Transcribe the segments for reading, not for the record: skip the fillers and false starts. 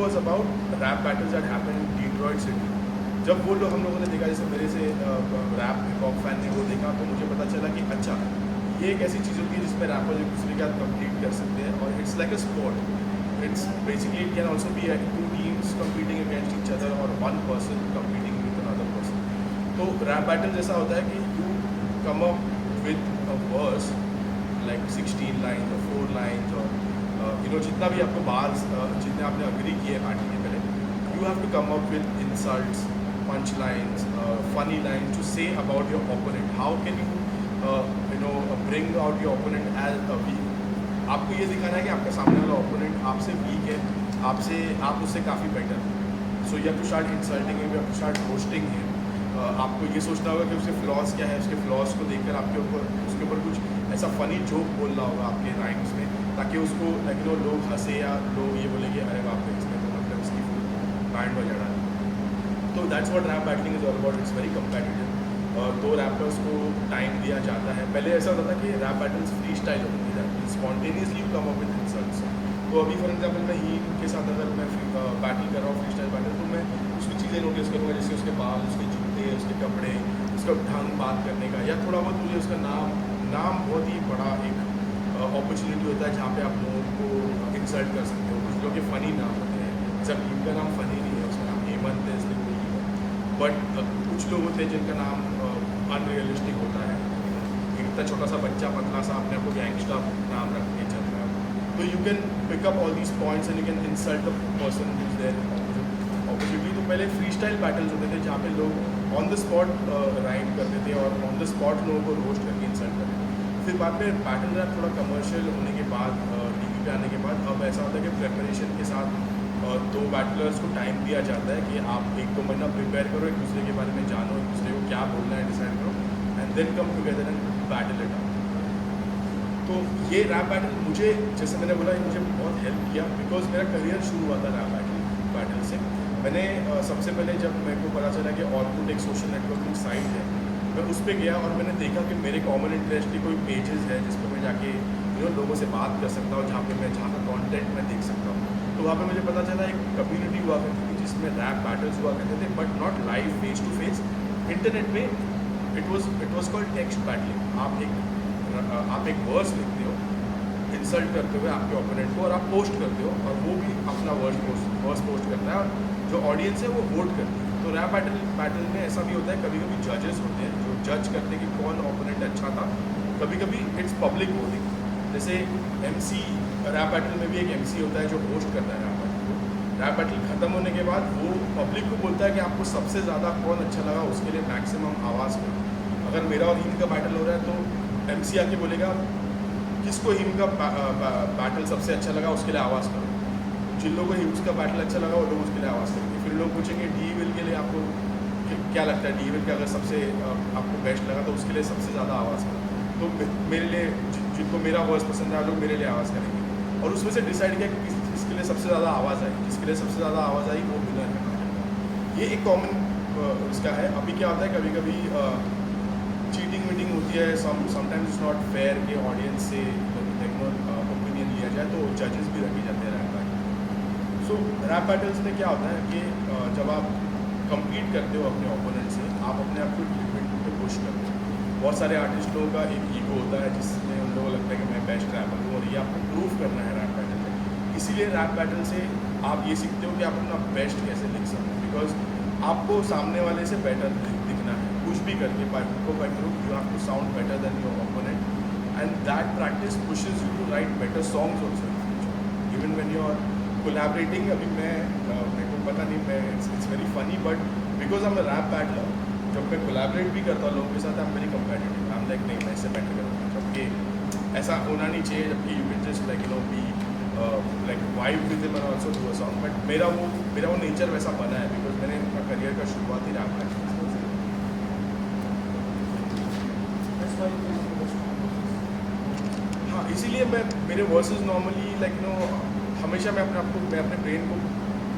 Was about rap battles that happen in Detroit city. जब वो लोग हम लोगों ने देखा, जैसे मेरे से रैप हिप हॉप फैन ने वो देखा, तो मुझे पता चला कि अच्छा ये एक ऐसी चीज़ होती है जिसमें रैपर्स एक दूसरे के साथ कम्पीट कर सकते हैं, और it's like a sport. It's basically it can also be two teams competing against each other और one person competing with another person. तो रैप बैटल जैसा होता है कि you come up with a verse like 16 lines और 4 lines, और जितना भी आपको बार्स जितने आपने अग्री किए बैटल के पहले, you have to come up with insults, punch lines, funny lines to say about your opponent. How can you bring out your opponent as a weak. आपको ये दिखाना है कि आपका सामने वाला ओपोनेंट आपसे वीक है, आप उससे काफ़ी better. So you have to start insulting him, you have to start roasting him. आपको ये सोचना होगा कि उसके फ्लॉज क्या है, उसके फ्लॉज को देखकर आपके ऊपर उसके ऊपर कुछ ऐसा फ़नी जोक बोलना होगा आपके राइम्स में, ताकि उसको लोग हंसे या लोग ये बोलेंगे अरे बाप रे इसने तो मतलब इसकी बैंड बजा डाला। तो that's what rap battling is all about. It's very competitive. दो रैपर्स को टाइम दिया जाता है। पहले ऐसा होता था कि रैप बैटल्स फ्री स्टाइल होती थी, spontaneously you come up with insults. तो अभी फॉर एग्जाम्पल मैं हीम के साथ अगर मैं बैटल कर रहा हूँ, फ्री स्टाइल बैटल, तो मैं उसकी चीज़ें नोटिस करूँगा, जैसे उसके बाल, उसके जूते, उसके कपड़े, उसका ढंग बात करने का, या थोड़ा बहुत मुझे उसका नाम बहुत ही बड़ा एक अपॉर्चुनिटी होता है जहाँ पे आप लोगों को इंसल्ट कर सकते हो। कुछ लोग के फ़नी नाम होते हैं, जब इनका नाम फ़नी नहीं है, उसका नाम हेमंत है इसलिए कोई है, बट कुछ लोग होते हैं जिनका नाम अनरियलिस्टिक होता है। इतना छोटा सा बच्चा पतला सा अपने आपको गैंगस्टर नाम रख के चल रहा है। तो you can pick up all these points and you can insult the person who is their opportunity. तो पहले फ्री स्टाइल बैटल्स होते थे जहाँ पे लोग ऑन द स्पॉट राइम करते थे और ऑन द स्पॉट लोगों को रोस्ट करके इंसल्ट करते थे। फिर बाद में बैटल रैप थोड़ा कमर्शियल होने के बाद, टीवी पे आने के बाद, अब ऐसा होता है कि प्रिपरेशन के साथ दो बैटलर्स को टाइम दिया जाता है कि आप 1-2 महीना प्रिपेयर करो, एक दूसरे के बारे में जानो, एक दूसरे को क्या बोलना है डिसाइड करो, and then come together and battle it out. तो ये रैप बैटल मुझे, जैसे मैंने बोला, मुझे बहुत हेल्प किया, बिकॉज मेरा करियर शुरू हुआ था रैप बैटल से। मैंने सबसे पहले जब मेरे को पता चला कि ऑर्कुट एक सोशल नेटवर्किंग साइट है, मैं उस पर गया और मैंने देखा कि मेरे कॉमन इंटरेस्ट के कोई पेजेस है जिस पर मैं जाके लोगों से बात कर सकता हूँ, जहाँ का कंटेंट मैं देख सकता हूँ। तो वहाँ पे मुझे पता चला एक कम्युनिटी हुआ करती थी जिसमें रैप बैटल्स हुआ करते थे, but not live face to face, internet पे। It was called text battling. आप एक वर्ड्स लिखते हो इंसल्ट करते हुए आपके ओपोनेंट को, और आप पोस्ट करते हो, और वो भी अपना वर्ड्स पोस्ट करता है, और जो ऑडियंस है वो वोट करती है। तो रैप बैटल में ऐसा भी होता है, कभी कभी जजेस होते हैं जो जज करते हैं कि कौन ओपोनेंट अच्छा था। कभी कभी इट्स पब्लिक वोटिंग। जैसे MC, रैप बैटल में भी एक MC होता है जो होस्ट करता है रैप बैटल को। रैप बैटल ख़त्म होने के बाद वो पब्लिक को बोलता है कि आपको सबसे ज़्यादा कौन अच्छा लगा, उसके लिए मैक्सिमम आवाज़ करो। अगर मेरा और हिम का बैटल हो रहा है तो MC आके बोलेगा किसको हिम का बैटल सबसे अच्छा लगा उसके लिए आवाज़ करो। जिन लोगों को हिम्स का बैटल अच्छा लगा वो लोग उसके लिए आवाज़ करेंगे। फिर लोग पूछेंगे डी विल के लिए आपको क्या लगता है, डी विल का अगर सबसे आपको बेस्ट लगा तो उसके लिए सबसे ज़्यादा आवाज़ करो। तो मेरे लिए जिनको मेरा वर्स पसंद है लोग मेरे लिए आवाज़ करेंगे, और उसमें से डिसाइड किया कि किसके लिए सबसे ज़्यादा आवाज़ आई। जिसके लिए सबसे ज़्यादा आवाज़ आई वो विनर है। ये एक कॉमन इसका है। अभी क्या होता है, कभी कभी चीटिंग वीटिंग होती है, समटाइम्स इट्स नॉट फेयर कि ऑडियंस से ओपिनियन लिया जाए, तो जजेस भी रखे जाते हैं रैप बैटल। सो रैप बैटल्स में क्या होता है कि जब आप कम्पीट करते हो अपने ओपोनेंट से, आप अपने आप को लिमिट पे पुश करते हो। बहुत सारे आर्टिस्ट लोगों का एक ईगो होता है जिसमें उन लोगों को लगता है कि मैं बेस्ट रैपर हूँ, और ये आपको प्रूव करना है रैप बैटल में। इसीलिए रैप बैटल से आप ये सीखते हो कि आप अपना बेस्ट कैसे लिख सकते हो, बिकॉज आपको सामने वाले से बेटर दिखना है। कुछ भी करके by group you have to sound better than your opponent, and that practice pushes you to write better songs also in future, even when you are collaborating. अभी मेरे को पता नहीं, मैं it's very funny, but because I am a rap battler, जब मैं collaborate भी करता हूँ लोगों के साथ, I am very competitive. I am like नहीं, मैं इससे बेटर करूँगा, जबकि ऐसा होना नहीं चाहिए। जबकि you can just be like vibe with him and also do a song, but मेरा वो नेचर वैसा बना है बिकॉज मैंने अपना करियर का शुरुआत ही रैप बैटल से। हाँ, इसीलिए मेरे वर्सेस नॉर्मली हमेशा मैं अपने ब्रेन को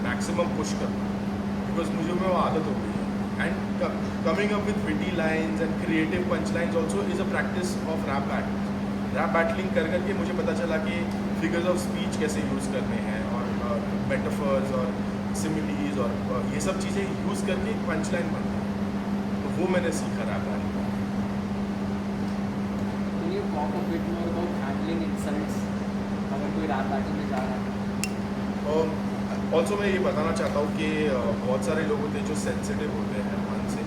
मैक्सिमम पुश करता हूँ, बिकॉज मुझे में वो आदत हो गई है। And coming up with witty lines and creative punch lines also is a practice of rap battling. Rap battling कर करके मुझे पता चला कि फिगर्स ऑफ स्पीच कैसे यूज़ करने हैं, और मेटाफर्स और सिमिलीज और ये सब चीज़ें यूज़ करके एक पंच लाइन बनता है, तो वो मैंने सीखा रैप बैटल में। Can you talk a bit more about handling insults अगर कोई रैप बैटल में जा रहा है? ऑल्सो मैं ये बताना चाहता हूँ कि बहुत सारे लोग होते हैं जो सेंसिटिव होते हैं मन से।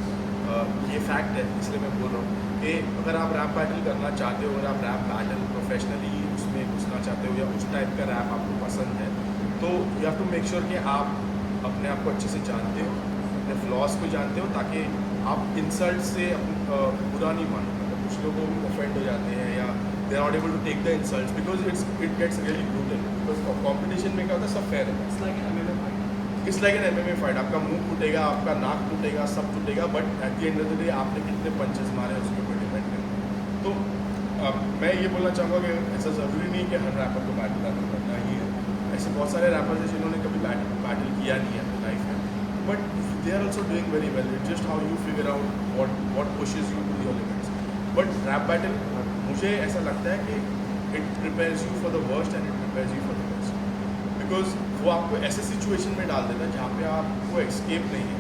ये फैक्ट है, इसलिए मैं बोल रहा हूँ कि अगर आप रैप बैटल करना चाहते हो, अगर आप रैप बैटल प्रोफेशनली उसमें घुसना चाहते हो या उस टाइप का रैप आपको पसंद है, तो you have to make sure कि आप अपने आप को अच्छे से जानते हो, अपने फ्लॉज को जानते हो, ताकि आप इंसल्ट से बुरा नहीं मानो। मतलब कुछ लोग ऑफेंड हो जाते हैं या they are not able to take the insults because it gets really brutal. Because competition में क्या होता है, सब फेयर है। It's like an MMA fight. It's like an MMA fight. आपका मुंह टूटेगा, आपका नाक टूटेगा, सब टूटेगा, but at the end of the day आपने कितने पंचेस मारे हैं उसके ऊपर डिपेंड करता है। तो मैं ये बोलना चाहूँगा कि ऐसा ज़रूरी नहीं कि हर रैपर को बैटल करना ही है। ऐसे बहुत सारे रैपर्स हैं जिन्होंने कभी बैटल किया नहीं है अपनी लाइफ में, but they are also doing very well. It just how you figure out what pushes you to your limits. But rap battle मुझे ऐसा लगता है कि it prepares you for the worst and it prepares you for the best, because वो आपको ऐसे situation में डाल देता है जहाँ पे आपको एक्सकेप नहीं है।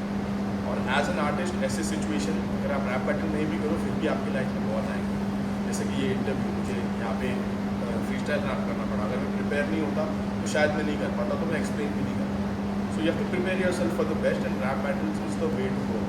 और एज एन आर्टिस्ट ऐसे सिचुएशन अगर आप रैप बैटल नहीं भी करो फिर भी आपकी लाइफ में बहुत आएंगे। जैसे कि ये इंटरव्यू मुझे यहाँ पे फ्री स्टाइल रैप करना पड़ा, अगर मैं प्रिपेयर नहीं होता तो शायद मैं नहीं कर पाता, तो मैं एक्सप्लेन भी नहीं करता। So you have to prepare yourself for the best and rap battles is the way to go.